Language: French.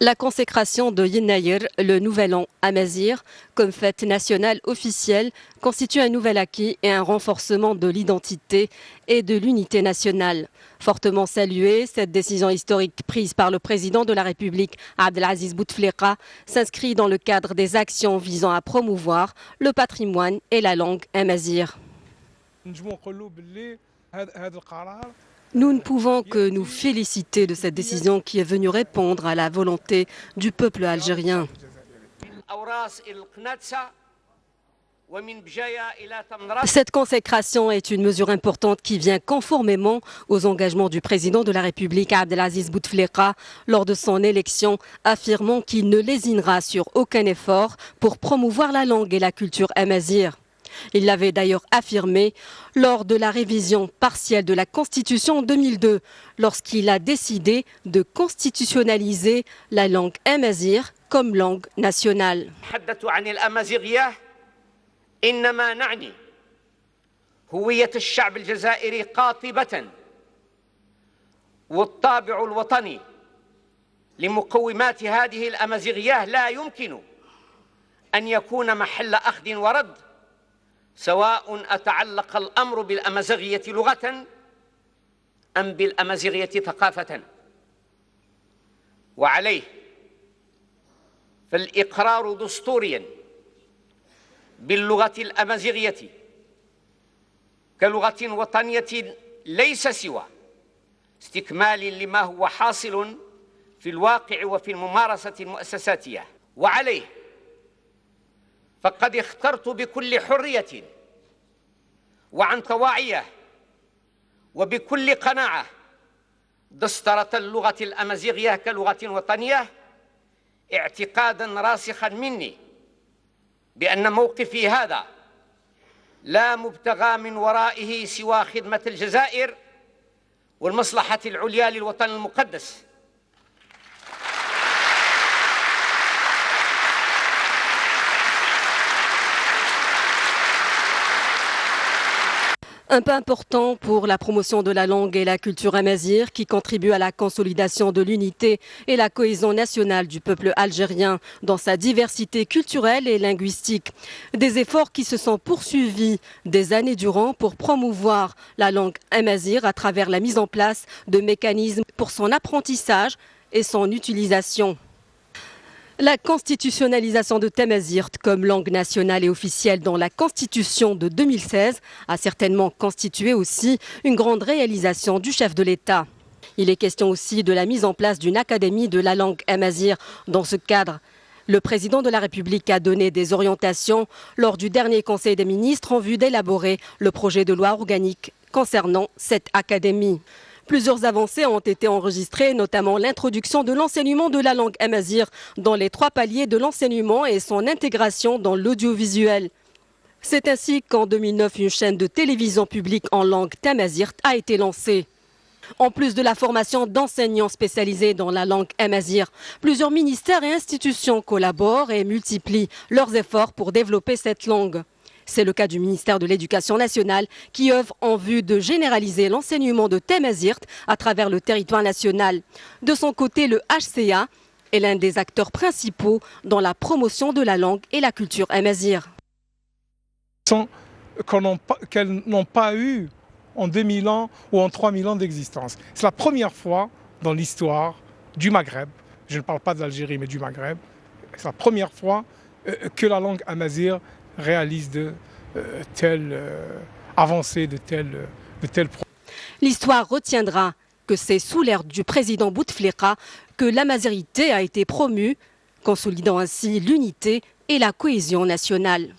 La consécration de Yenayir, le nouvel an amazigh, comme fête nationale officielle, constitue un nouvel acquis et un renforcement de l'identité et de l'unité nationale. Fortement saluée, cette décision historique prise par le président de la République, Abdelaziz Bouteflika, s'inscrit dans le cadre des actions visant à promouvoir le patrimoine et la langue amazigh. Nous ne pouvons que nous féliciter de cette décision qui est venue répondre à la volonté du peuple algérien. Cette consécration est une mesure importante qui vient conformément aux engagements du président de la République, Abdelaziz Bouteflika, lors de son élection, affirmant qu'il ne lésinera sur aucun effort pour promouvoir la langue et la culture amazigh. Il l'avait d'ailleurs affirmé lors de la révision partielle de la Constitution en 2002, lorsqu'il a décidé de constitutionnaliser la langue amazigh comme langue nationale. إنما نعني هوية الشعب الجزائري قاطبة والطابع الوطني لمقومات هذه الأمازيغية لا يمكن أن يكون محل أخذ ورد سواء أتعلق الأمر بالأمازيغية لغة أم بالأمازيغية ثقافة وعليه فالإقرار دستوريا باللغة الأمازيغية كلغة وطنية ليس سوى استكمال لما هو حاصل في الواقع وفي الممارسة المؤسساتية وعليه فقد اخترت بكل حرية وعن طواعية وبكل قناعة دسترة اللغة الأمازيغية كلغة وطنية اعتقادا راسخا مني بأن موقفي هذا لا مبتغى من ورائه سوى خدمة الجزائر والمصلحة العليا للوطن المقدس. Un pas important pour la promotion de la langue et la culture amazigh qui contribue à la consolidation de l'unité et la cohésion nationale du peuple algérien dans sa diversité culturelle et linguistique. Des efforts qui se sont poursuivis des années durant pour promouvoir la langue amazigh à travers la mise en place de mécanismes pour son apprentissage et son utilisation. La constitutionnalisation de Tamazight comme langue nationale et officielle dans la Constitution de 2016 a certainement constitué aussi une grande réalisation du chef de l'État. Il est question aussi de la mise en place d'une académie de la langue amazigh. Dans ce cadre, le président de la République a donné des orientations lors du dernier Conseil des ministres en vue d'élaborer le projet de loi organique concernant cette académie. Plusieurs avancées ont été enregistrées, notamment l'introduction de l'enseignement de la langue amazigh dans les 3 paliers de l'enseignement et son intégration dans l'audiovisuel. C'est ainsi qu'en 2009, une chaîne de télévision publique en langue tamazight a été lancée. En plus de la formation d'enseignants spécialisés dans la langue amazigh, plusieurs ministères et institutions collaborent et multiplient leurs efforts pour développer cette langue. C'est le cas du ministère de l'Éducation nationale qui œuvre en vue de généraliser l'enseignement de Tamazight à travers le territoire national. De son côté, le HCA est l'un des acteurs principaux dans la promotion de la langue et la culture amazigh. Qu'elles n'ont pas eu en 2000 ans ou en 3000 ans d'existence. C'est la première fois dans l'histoire du Maghreb, je ne parle pas de l'Algérie mais du Maghreb, c'est la première fois que la langue amazigh réalise de telles avancées, de tels progrès. L'histoire retiendra que c'est sous l'ère du président Bouteflika que l'amazighité a été promue, consolidant ainsi l'unité et la cohésion nationale.